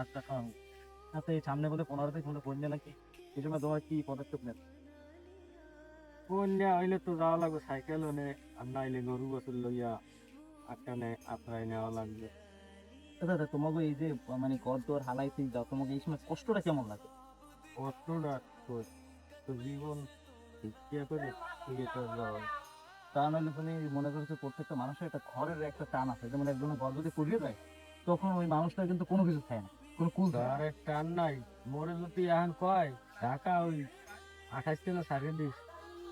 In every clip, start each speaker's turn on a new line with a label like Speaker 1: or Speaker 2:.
Speaker 1: আচ্ছা শোনো, আচ্ছা এই সামনে বলে 15 তারিখ হলো বন্যা নাকি, এই সময় তোমার কি পদক্ষেপ নেবে?
Speaker 2: বন্যা হইলে তো যাওয়া লাগবে সাইকেল ওনে, আর নাইলে গরু গোসল লইয়া আটকানে আত্রাই নেওয়া লাগবে।
Speaker 1: আচ্ছা আচ্ছা, তোমাকে এই যে মানে ঘর দোর হালাইতে যাও, তোমাকে এই সময় কষ্টটা কেমন লাগে?
Speaker 2: কতটা কই, তো জীবন ভিক্ষা করে ফিরে তো যাওয়া।
Speaker 1: তা নাহলে তুমি মনে করো যে প্রত্যেকটা মানুষের একটা ঘরের একটা টান আছে, যেমন একজনের ঘর যদি পুড়িয়ে যায় তখন ওই মানুষটা কিন্তু কোনো কিছু খায় না, কোনো কুল থাকে না।
Speaker 2: তার টান নাই, মোরে যদি এখন কয় ঢাকা ওই 28 তেলা সারিয়ে দিস,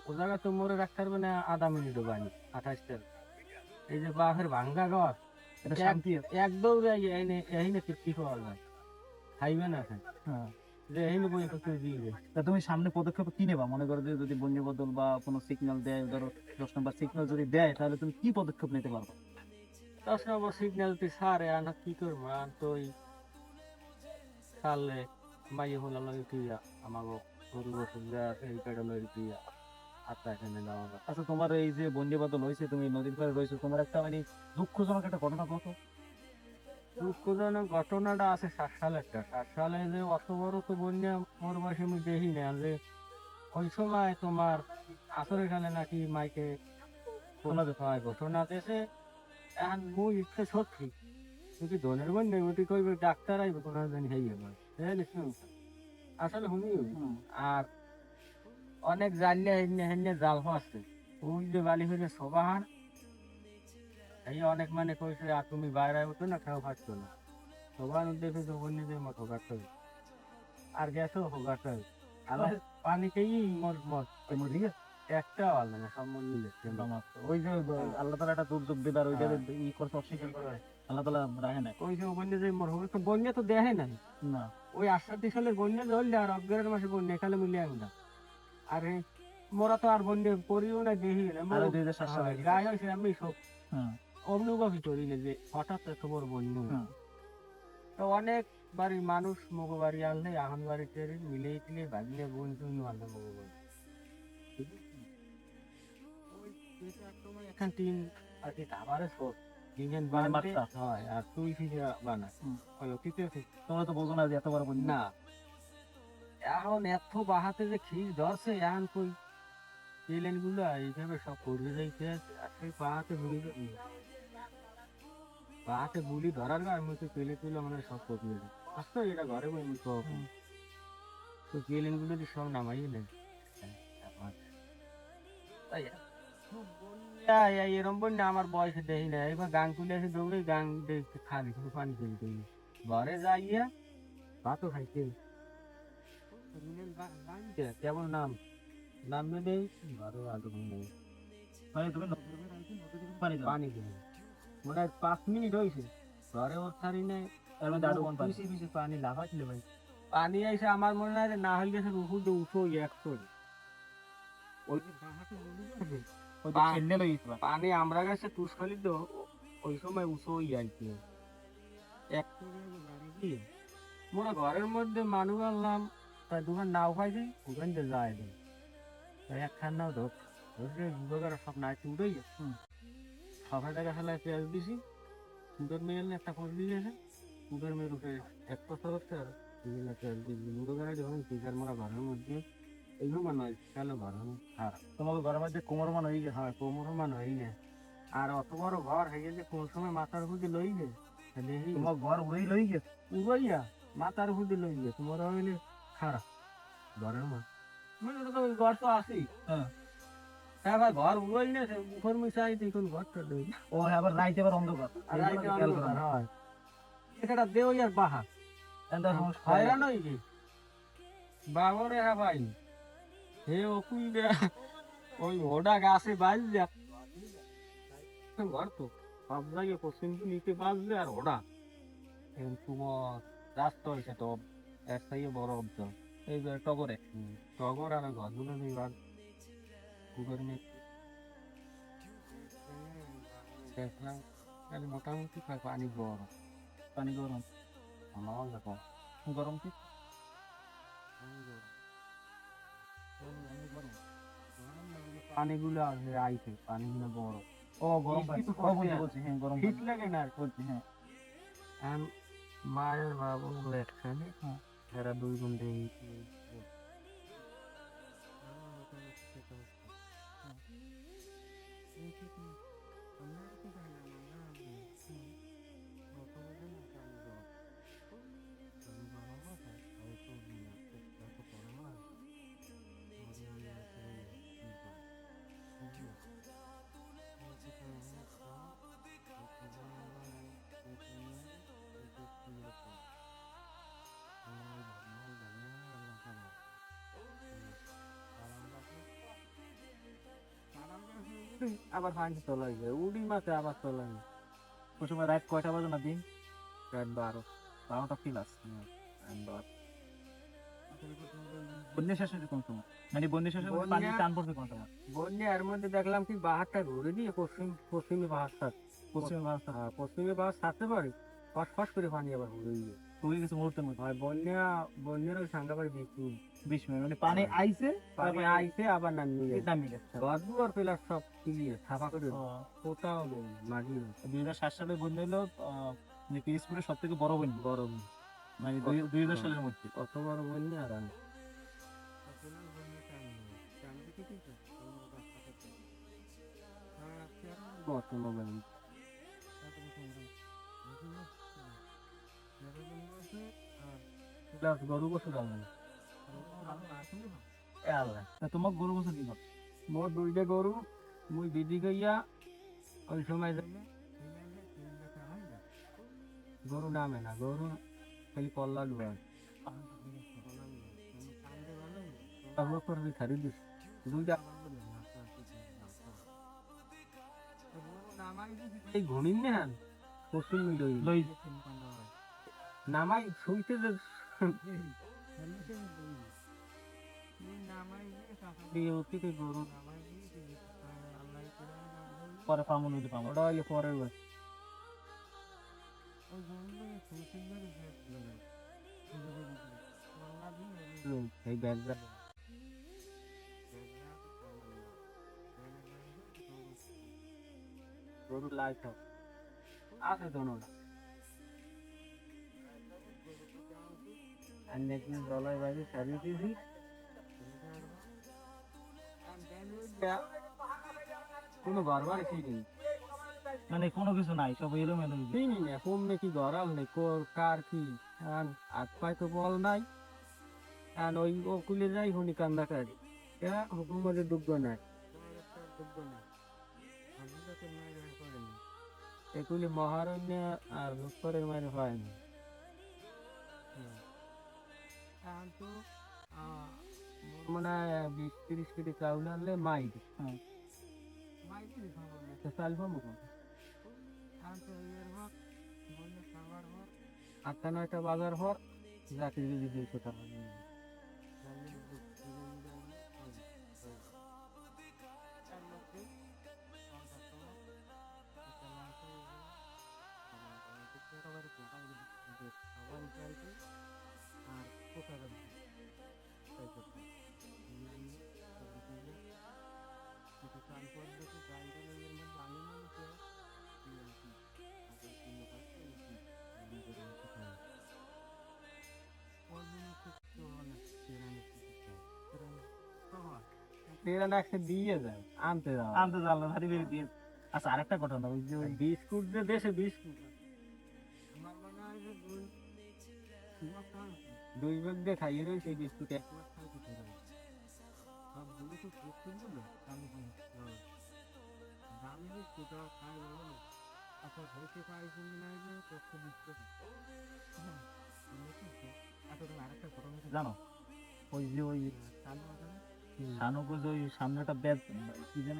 Speaker 2: ও জায়গা তো মোরে রাখতে পারবে না আধা মিনিটও বানি। 28 তেল এই যে বাপের ভাঙ্গা ঘর,
Speaker 1: এটা
Speaker 2: এক
Speaker 1: শান্তি আছে।
Speaker 2: এক দৌড়ে এনে এহিনে তৃপ্তি পাওয়া যায়, খাইবে না খাই
Speaker 1: হ্যাঁ।
Speaker 2: যে এহিনে বই তো কেউ দিবে।
Speaker 1: তা তুমি সামনে পদক্ষেপ কি নেবা? মনে করো যে যদি বন্যা বদল বা কোনো সিগন্যাল দেয়, ধরো 10 নম্বর সিগন্যাল যদি দেয়, তাহলে তুমি কি পদক্ষেপ নিতে পারবে?
Speaker 2: 10 নম্বর সিগন্যাল তুই সারে আনা কি করবো, আর তো ওই সারলে মাইয়ে হলা লাগে তুইয়া আমাকে গরু গোসল দেয়া এই পেডল তুইয়া আত্মা এখানে যাওয়া যায়।
Speaker 1: আচ্ছা, তোমার এই যে বন্যা বদল হয়েছে, তুমি নদীর পাড়ে রয়েছে, তোমার একটা মানে দুঃখজনক একটা ঘটনা কত?
Speaker 2: দুঃখজনক ঘটনাটা আছে 7 সালেরটা। 7 সালে যে অত বড় তো বন্যা মোর বয়সে আমি দেখি না, যে ওই সময় তোমার আসরের খালে নাকি মাইকে
Speaker 1: শোনা যাচ্ছে।
Speaker 2: হয় ঘটনা দেশে। এখন মুই ইচ্ছে সত্যি যদি ধনের বন্যা ওটি কইবে ডাক্তার আইবে কোনো জানি হইবে না, আসলে হুমি।
Speaker 1: হুম।
Speaker 2: আর অনেক জানলে হেন্যে হেন্যে জাল ফাঁসছে, ওই যে বালি ফিরে সবাহান এই অনেক মানে কইছে আর তুমি বাইরে উঠো না, খাও ফাটতো না, সবার উদ্দেশ্যে তো বন্যদের মতো কাটতে হবে আর গ্যাসও কাটতে হবে। আল্লাহ পানি খেয়েই মর মর
Speaker 1: তোমার দিকে
Speaker 2: একটা আল্লাহ না সব মন মিলে
Speaker 1: ওই যে আল্লাহ তালা একটা দুর্যোগ দিবার ওইটা
Speaker 2: হ্যাঁ
Speaker 1: ই করতে অস্বীকার করে, আল্লাহ তালা রাখে না।
Speaker 2: কইছে বন্যা যে মর হবে, তো বন্যা তো দেখে নাই।
Speaker 1: না।
Speaker 2: ওই 68 সালের বন্যা ধরলে আর অগ্রহায়ণ মাসে বন্যা এখানে মিলে না। আর মোরা তো আর বন্যা করিও না দেখি না,
Speaker 1: আর 2007 সালে
Speaker 2: গায়ে হয়েছে আমি সব
Speaker 1: হ্যাঁ।
Speaker 2: অনুভবই করি না যে হঠাৎ এত বড় বন্যা।
Speaker 1: হ্যাঁ।
Speaker 2: তো অনেক বাড়ির মানুষ মগো বাড়ি আনলে আহন বাড়িতে মিলেই টিলে ভাগলে বোন টুন আনলে মগো বাড়ি। ওই দুইটা সময় এখন টিন আর কি খাবারের সব টিনের
Speaker 1: মানে
Speaker 2: বানতে
Speaker 1: মাত্রা।
Speaker 2: হয় আর তুই ফিরে বানায়
Speaker 1: হুম।
Speaker 2: ওই অতীতে
Speaker 1: তোমরা তো বোঝো না যে এত বড় বন্যা।
Speaker 2: না। এখন এত বাহাতে যে খিস ধরছে এখন কই এলেন গুলো এইভাবে সব পড়ে যাইতে আছে, আর সেই পাহাতে গুলি ধরার গায়ে মুখে পেলে তুলে মানে সব কপিয়ে যায় আসতো এটা ঘরে বই মুখ
Speaker 1: হুম।
Speaker 2: তো কেলেন গুলো সব নামাই নেই। তাই এরম বন্যা আমার বয়সে দেখি না, এবার গাং তুলে এসে দৌড়ে গাং দেখতে খাবি শুধু পানি খেলতে ঘরে যাইয়া ভাতও খাইতে কেমন নাম নামবে নেই ঘরে আগে নেই
Speaker 1: মানে তুমি নদীর উপরে আইছো, নদী থেকে পানি দাও,
Speaker 2: পানি দেবে মনে হয় 5 মিনিট হয়েছে ঘরে ওর ছাড়ি নেই।
Speaker 1: তার মধ্যে আরো কোন পানি?
Speaker 2: পিছিয়ে পিছিয়ে পানি লাফাচ্ছিল ভাই, পানি এসে আমার মনে হয় যে না হলে গেছে উপর দিয়ে উঠো একশো ওই যে বাঁহাতে নদী আছে,
Speaker 1: ওই যে ঠেলে লই গেছিলাম।
Speaker 2: পানি আমরা গেছে তুষখালি তো ওই সময় উঁচু আর কি একশো গাড়ি দিয়ে মোরা ঘরের মধ্যে মানুষ আনলাম, তাই দোকান নাও খাইছি ওখান থেকে যায় একখান নাও ধর ধরে যুবকেরা সব নাইতে উঠেই
Speaker 1: হুম।
Speaker 2: সকাল টাকা ফেলায় পেঁয়াজ দিছি, সুন্দর মেয়ে এলে একটা ফোন দিয়েছে, সুন্দর মেয়ের উপরে এক কথা করতে আর বিভিন্ন পেঁয়াজ দিয়ে যুবকেরা যখন টিকার মোরা ঘরের মধ্যে এই সময় নয় কেন ঘর খারাপ
Speaker 1: তোমাকে ঘরের মধ্যে কোমর মান হয়ে গেছে।
Speaker 2: হয় কোমরমান হই না। আর অত বড় ঘর হয়ে গেছে কোন সময় মাথার উপর দিয়ে লই গে দেখি
Speaker 1: তোমার ঘর উড়েই লই গেছে।
Speaker 2: উড়াইয়া মাথার উপর দিয়ে লই গে তোমার হইলে খারাপ ঘরের মা মানে তো ওই ঘর তো আসি।
Speaker 1: হ্যাঁ।
Speaker 2: হ্যাঁ ভাই ঘর উড়াই না মুখের মিশাই দেখুন ঘরটা লই
Speaker 1: ও হ্যাঁ, আবার রাইতে আবার অন্ধকার,
Speaker 2: আর
Speaker 1: এই জন্য
Speaker 2: রাইতে
Speaker 1: তো খেয়াল করো
Speaker 2: অন্ধকার
Speaker 1: না।
Speaker 2: হয় এটা দেও আর বাহা
Speaker 1: এটা সমস্যা হয় না।
Speaker 2: হয়রান হই গে বাবরে হ্যাঁ ভাই হে অকুই ওই ওডা গাছে বাজলে ঘর তো সব জায়গায় পশ্চিম নিতে বাজলে আর ওডা এখন তোমার রাস্তা হয়েছে তো একটাই বড় অঞ্চল
Speaker 1: এই যে টগরে।
Speaker 2: টগর আর ঘরগুলো নেই আর কুকুর নেই দেখলাম তাহলে মোটামুটি পানি বড়
Speaker 1: পানি গরম।
Speaker 2: আমার দেখো
Speaker 1: গরম কি?
Speaker 2: পানিগুলো আছে আইছে পানিগুলো বড়
Speaker 1: ও গরম পানি।
Speaker 2: শীত তো
Speaker 1: ও
Speaker 2: পড়ছে
Speaker 1: বলছি
Speaker 2: আর।
Speaker 1: বলছি, হ্যাঁ গরম
Speaker 2: শীত
Speaker 1: পানি
Speaker 2: লাগে না আর
Speaker 1: বলছি, হ্যাঁ।
Speaker 2: এখন মায়ের বাবা হলো একখানে,
Speaker 1: হ্যাঁ।
Speaker 2: এরা দুই বোন দিয়ে আবার পানি তোলা যায়, উড়ি মাছে আবার তোলা যায়।
Speaker 1: ওই সময় রাত কয়টা বাজে না দিন?
Speaker 2: রাত 12।
Speaker 1: 12টা প্লাস।
Speaker 2: রাত
Speaker 1: বন্যা শেষ হয়েছে কোন সময়? মানে বন্যা শেষ হয়ে পানি
Speaker 2: বন্যা-
Speaker 1: টান পড়ছে কোন সময়?
Speaker 2: বন্যা এর মধ্যে দেখলাম কি বাহারটা ঘুরে দিয়ে পশ্চিমে বাহার ছাড়,
Speaker 1: পশ্চিমে ভারত
Speaker 2: পশ্চিমে বাহার ছাড়তে পারে, ফস ফস করে পানি আবার ঘুরে দিয়ে
Speaker 1: হয়ে গেছে মুহূর্তের মধ্যে।
Speaker 2: হয়। বন্যার ওই সাঙ্গাবাড়ি দেখি
Speaker 1: 20 মিনিট মানে পানি আইছে
Speaker 2: পানি আইসে আবার নামিয়ে গেছে।
Speaker 1: নামিয়ে গেছে।
Speaker 2: গদু আর পেলার সব ক্লিয়ার ছাপা করে কোথাও নেই মাটি নেই।
Speaker 1: 2007 সালে বন্যা হলো মানে পিরিজপুরের সব থেকে বড় বন্যা
Speaker 2: গরম
Speaker 1: মানে 2000 সালের মধ্যে।
Speaker 2: কত বড় বন্যা আর আমি গরু বছর আল্লাহ
Speaker 1: তা তোমার গরু বছর কি করে?
Speaker 2: মোট 2টা গরু, মুই বিধি গইয়া ওই সময় গরু নামে না, গরু খালি কল্লা লুয়ায় তারপর করে ছাড়ি দিস 2টা এই ঘুমিন না পশ্চিম মিডই
Speaker 1: লই
Speaker 2: নামাই শুইতে যে গরু
Speaker 1: পরে পামো নদী পামো।
Speaker 2: ওটা হইলে পরের বার এই ব্যাগটা গরু লাইট আছে দোনোটা আর নেকিন দলাই বাইরে সারিয়ে দিয়েছি কোনো বারবার ঠিক নেই
Speaker 1: মানে কোনো কিছু নাই, সব এলোমেলো।
Speaker 2: চিনি না কোন নাকি গরাল নেই কার কি হাত পায় তো বল নাই আর ওই ওকুলে যাই হনি কান্দাকারি হুকুমতের দুগ্ধ নাই এগুলি মহারণ্য আর লুৎফরের মায়ের হয় না মনে হয় 20-30 কেজি চাউল আনলে মাই
Speaker 1: হ্যাঁ।
Speaker 2: চাল পাবো 8টা-9টা বাজার হর চাকরি যদি 200 টাকা নিয়ে নেয়। তেরা একশো দিয়ে যায় আনতে যাও
Speaker 1: আনতে জানলো ভারী বেশি দিয়ে। আচ্ছা আরেকটা ঘটনা, ওই যে ওই
Speaker 2: বিস্কুট যে দেশে বিস্কুট 2 ব্যাগ দিয়ে খাইয়ে রয়েছে সেই বিস্কুট 1 মাস খাইতে পারে সবগুলো তো বিস্কুট গুলো আমি দামি বিস্কুট আর খাই বলো না আচ্ছা হইতে পারছি না যে কত বিস্কুট আরেকটা ঘটনা
Speaker 1: জানো ওই যে ওই সানুগো যে ওই সামনেটা ব্যাগ কি যেন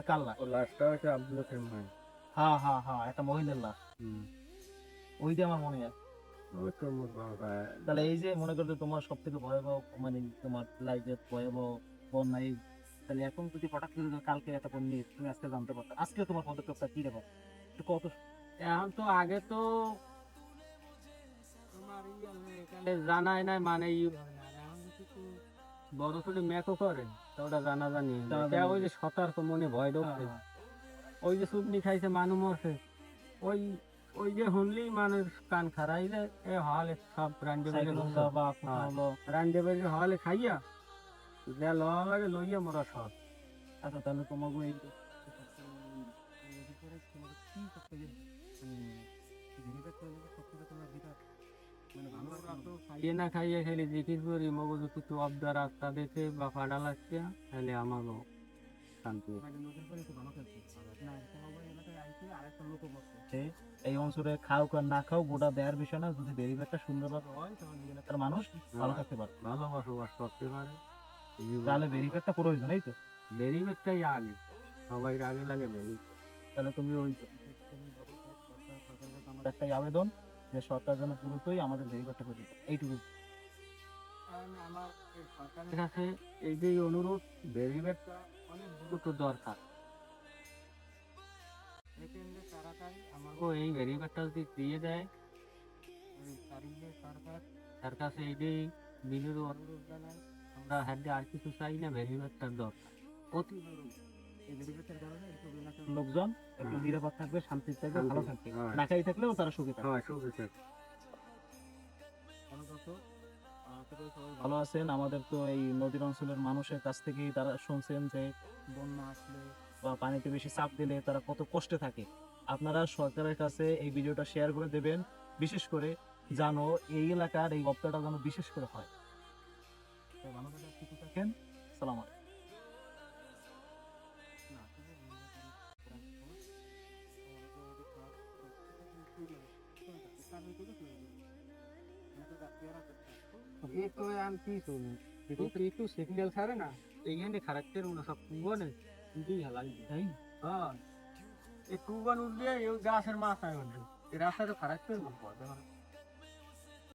Speaker 1: কাল্লা।
Speaker 2: ও লাস্টটা হচ্ছে আব্দুল রহমান
Speaker 1: হ্যাঁ হ্যাঁ হ্যাঁ, একটা মহিলার লাশ, ওইটা আমার মনে আছে।
Speaker 2: ওই তো মোর বাবা
Speaker 1: তাহলে এই যে মনে করতে তোমার সব থেকে ভয়াবহ মানে তোমার লাইফের ভয়াবহ বন্যা এই, তাহলে এখন যদি হঠাৎ করে কালকে একটা বন্যা তুমি আজকে জানতে পারতো, আজকে তোমার পদক্ষেপটা কি রেখো কত?
Speaker 2: এখন তো আগে তো জানাই নাই মানে বড় করে মেকও করে তা ওটা জানা জানি ওই যে সতর্ক মনে ভয় ঢুকছে ওই যে সুপনি খাইছে মানুষ মরছে, ওই ওই যে শুনলেই মানুষ কান খারাই যায়, এ হলে সব রান্ধে বেড়ে
Speaker 1: সাইকেল হলো বা কোথাও হলো।
Speaker 2: রান্ধে বেড়ে হলে খাইয়া যা লওয়া লাগে লইয়া মোরা সব।
Speaker 1: আচ্ছা তাহলে তোমাকে এই নদী করে তোমাকে কি করতে গেলে ভেরিফাই করে গেলে সবথেকে তোমার যেটা মানে ভালো লাগে
Speaker 2: খাইয়ে না খাইয়ে খালি জিকির করি মগজ কিছু অবদা রাস্তা দেখে বা ফাটা লাগছে, তাহলে আমারও শান্তি।
Speaker 1: মানে নদীর পাড়ে একটু ভালো থাকছে না, তোমাকে এলাকায় আইসে আরেকটা লোকও বসছে এই অঞ্চলে খাও আর না খাও গোটা দেওয়ার বিষয় না, যদি ভেরিফাইটা সুন্দরভাবে হয় তাহলে এই এলাকার মানুষ ভালো থাকতে পারে।
Speaker 2: ভালো বসবাস করতে পারে।
Speaker 1: তাহলে ভেরিফাইটা প্রয়োজন এই তো।
Speaker 2: বেরিবেটটাই আগে, সবাই আগে লাগে বেরিয়ে।
Speaker 1: তাহলে তুমি ওই আমার একটাই আবেদন যে সরকার যেন পুরোটাই আমাদের ভেরিফাইটা করে দিতে এইটুকু।
Speaker 2: আমার এই সরকারের কাছে এই যে অনুরোধ, বেরিবেটটা অনেক দ্রুত দরকার। একেন্দ্রে তাড়াতাড়ি আমাকেও এই বেরিবেটটা যদি দিয়ে দেয়, ওই তারিখে সরকার তার কাছে এইটাই বিনুর অনুরোধ জানাই। আমরা হাতে আর কিছু চাই না, বেরিবেটটার দরকার অতি জরুরি।
Speaker 1: এই ভেরিফাইটার কারণে এইসব এলাকার লোকজন একটু নিরাপদ থাকবে, শান্তি থাকবে, ভালো থাকবে।
Speaker 2: হ্যাঁ।
Speaker 1: না খাই থাকলেও তারা সুখী থাকবে।
Speaker 2: হ্যাঁ, সুবিধা।
Speaker 1: ভালো আছেন। আমাদের তো এই নদীর অঞ্চলের মানুষের কাছ থেকেই তারা শুনছেন যে বন্যা আসলে বা পানিতে বেশি চাপ দিলে তারা কত কষ্টে থাকে। আপনারা সরকারের কাছে এই ভিডিওটা শেয়ার করে দেবেন, বিশেষ করে জানো এই এলাকার এই অপরাধটা যেন বিশেষ করে হয়। তো ভালো করে সুস্থ থাকেন। সালাম আলাইকুম।
Speaker 2: एक तो आम की सुन देखो तो एक तो सिग्नल सारे ना तो ये खरक्टर उन सब कुवन दी हलाई नहीं। हां एक कुवन उड़ गया ये गासर मास आयो ये रास्ता तो खरक्टर बोल